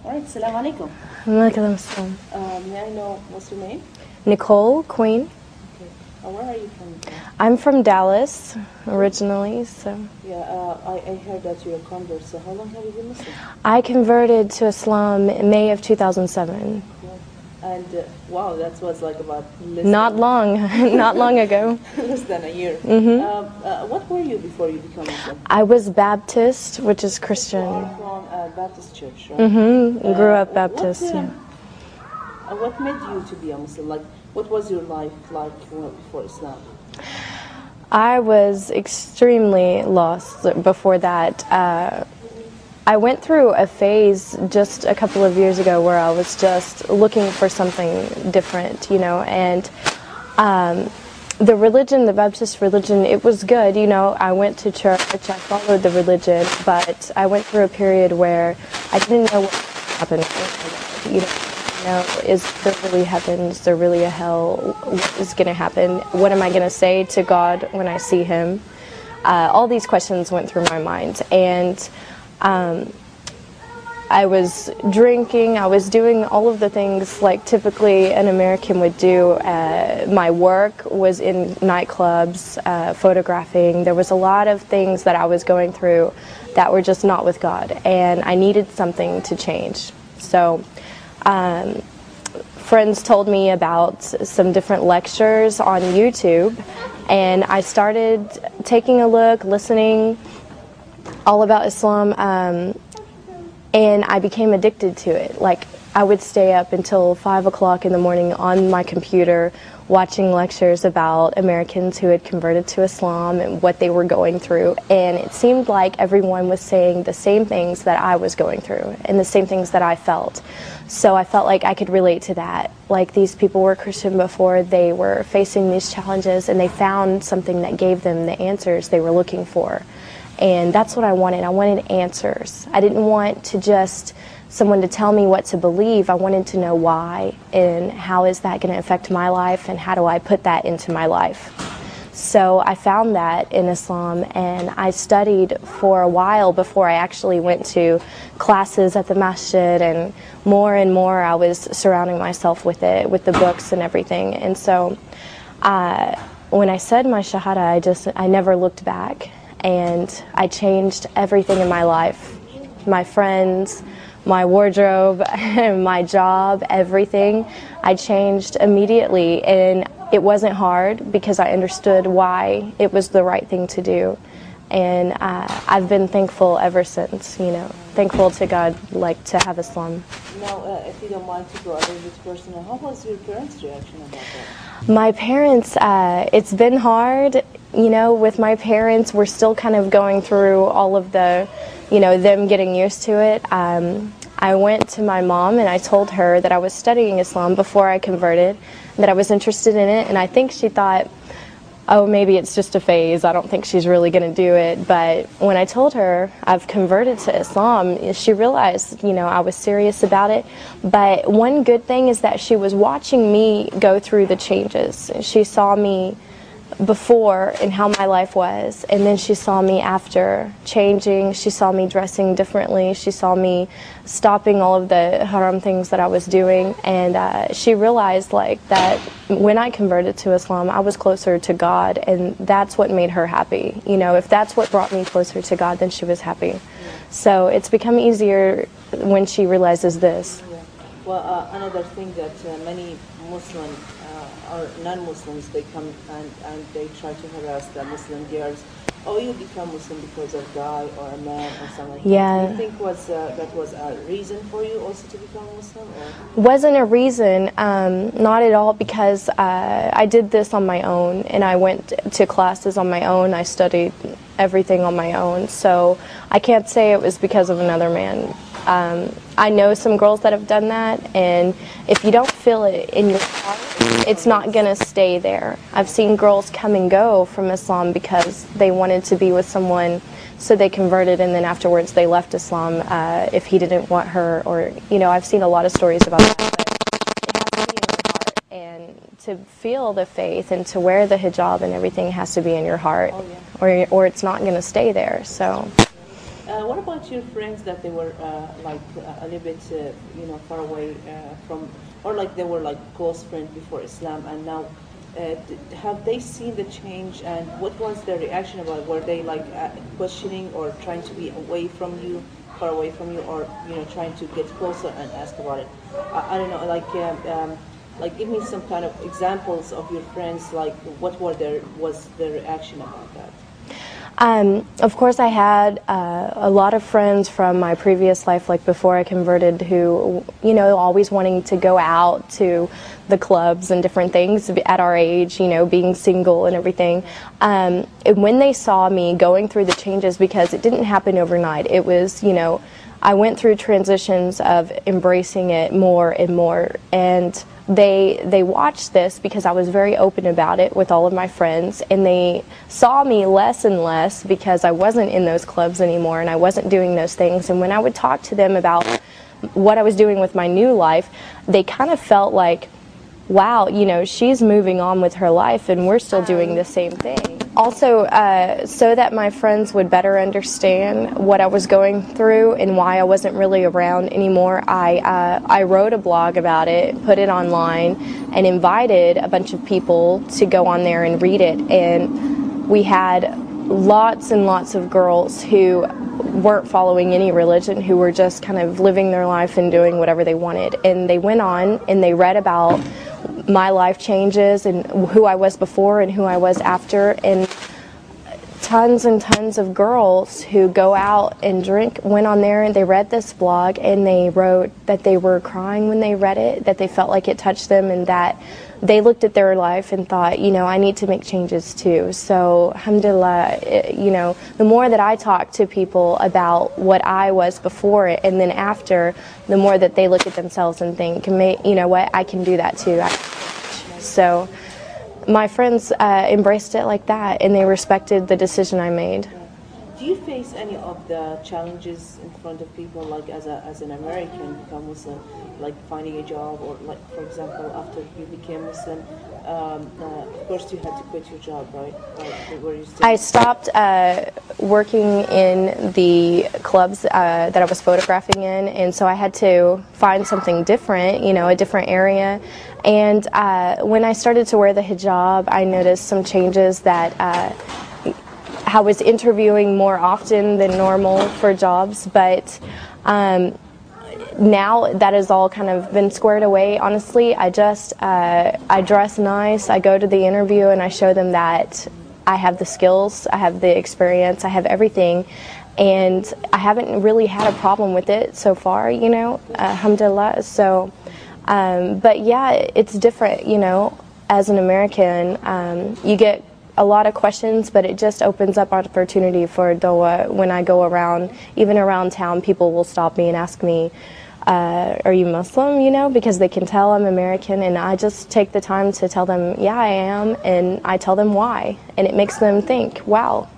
Alright, Assalamu alaikum. Walaikum assalam. May I know what's your name? Nicole Queen. Okay. Where are you from? I'm from Dallas originally, so. Yeah, I heard that you're a convert, so how long have you been Muslim? I converted to Islam in May of 2007. Yeah. And wow, that was like about Not long ago. less than a year. What were you before you became Muslim? I was Baptist, which is Christian. You are from a Baptist church, right? Grew up Baptist, yeah. What made you to be a Muslim? Like, what was your life like before Islam? I was extremely lost before that. I went through a phase just a couple of years ago where I was just looking for something different, you know, and the religion, the Baptist religion, it was good, you know. I went to church, I followed the religion, but I went through a period where I didn't know what happened. You know, is there really heaven? Is there really a hell? What is going to happen? What am I going to say to God when I see Him? All these questions went through my mind, and I was drinking, I was doing all of the things like typically an American would do. My work was in nightclubs, photographing. There was a lot of things that I was going through that were just not with God, and I needed something to change. So friends told me about some different lectures on YouTube, and I started taking a look, listening all about Islam, and I became addicted to it. Like, I would stay up until 5 o'clock in the morning on my computer watching lectures about Americans who had converted to Islam and what they were going through, and it seemed like everyone was saying the same things that I was going through and the same things that I felt. So I felt like I could relate to that. Like, these people were Christian before, they were facing these challenges, and they found something that gave them the answers they were looking for. And that's what I wanted. I wanted answers. I didn't want to just someone to tell me what to believe. I wanted to know why, and how is that going to affect my life, and how do I put that into my life. So I found that in Islam, and I studied for a while before I actually went to classes at the masjid, and more I was surrounding myself with it, with the books and everything. And so when I said my shahada, I never looked back. And I changed everything in my life, my friends, my wardrobe, my job, everything. I changed immediately, and it wasn't hard because I understood why it was the right thing to do. And I've been thankful ever since, you know, thankful to God, like, to have Islam. Now, if you don't mind to go a little bit personal, how was your parents' reaction about that? My parents, it's been hard. You know, with my parents, we're still kind of going through all of the, you know, them getting used to it. I went to my mom and I told her that I was studying Islam before I converted, that I was interested in it, and I think she thought, oh, maybe it's just a phase, I don't think she's really going to do it. But when I told her I've converted to Islam, she realized, you know, I was serious about it. But one good thing is that she was watching me go through the changes. She saw me before and how my life was, and then she saw me after changing. She saw me dressing differently. She saw me stopping all of the haram things that I was doing, and she realized, like, that when I converted to Islam, I was closer to God, and that's what made her happy. You know, if that's what brought me closer to God, then she was happy. Yeah. So it's become easier when she realizes this. Yeah. Well, another thing that many Muslim or non-Muslims, they come and they try to harass the Muslim girls. Oh, you become Muslim because of a guy or a man or something. Yeah. Do you think that was a reason for you also to become Muslim? Or? Wasn't a reason, not at all, because I did this on my own, and I went to classes on my own. I studied everything on my own, so I can't say it was because of another man. I know some girls that have done that, and if you don't feel it in your heart, it's not going to stay there. I've seen girls come and go from Islam because they wanted to be with someone, so they converted, and then afterwards they left Islam if he didn't want her, or, you know, I've seen a lot of stories about that. But it has to be in your heart, and to feel the faith and to wear the hijab and everything has to be in your heart, or it's not going to stay there. So What about your friends that they were like a little bit, far away from, or like they were like close friends before Islam, and now have they seen the change? And what was their reaction about? Were they like questioning or trying to be away from you, far away from you, or trying to get closer and ask about it? I don't know, like give me some kind of examples of your friends. Like what was their reaction about that? Of course, I had a lot of friends from my previous life, like before I converted, who, always wanting to go out to the clubs and different things at our age, being single and everything. And when they saw me going through the changes, because it didn't happen overnight, it was, I went through transitions of embracing it more and more, and they watched this because I was very open about it with all of my friends, and they saw me less and less because I wasn't in those clubs anymore and I wasn't doing those things. And when I would talk to them about what I was doing with my new life, they kind of felt like, wow, she's moving on with her life and we're still doing the same thing. Also, so that my friends would better understand what I was going through and why I wasn't really around anymore, I wrote a blog about it, put it online, and invited a bunch of people to go on there and read it. And we had lots and lots of girls who weren't following any religion, who were just kind of living their life and doing whatever they wanted. And they went on and they read about my life changes and who I was before and who I was after, and tons and tons of girls who go out and drink went on there and they read this blog and they wrote that they were crying when they read it, that they felt like it touched them, and that they looked at their life and thought, I need to make changes too. So alhamdulillah, the more that I talk to people about what I was before it and then after, the more that they look at themselves and think, what, I can do that too. So my friends embraced it like that, and they respected the decision I made. Do you face any of the challenges in front of people, like as an American become Muslim, like finding a job, or like, for example, after you became Muslim, of course you had to quit your job, right? Were you still... I stopped working in the clubs that I was photographing in, and so I had to find something different, a different area. And when I started to wear the hijab, I noticed some changes that I was interviewing more often than normal for jobs, but now that has all kind of been squared away. Honestly, I dress nice, I go to the interview and I show them that I have the skills, I have the experience, I have everything, and I haven't really had a problem with it so far, alhamdulillah. So, but yeah, it's different, as an American, you get a lot of questions, but it just opens up opportunity for dawah. When I go around, even around town, people will stop me and ask me, are you Muslim, because they can tell I'm American, and I just take the time to tell them, yeah, I am, and I tell them why, and it makes them think, wow.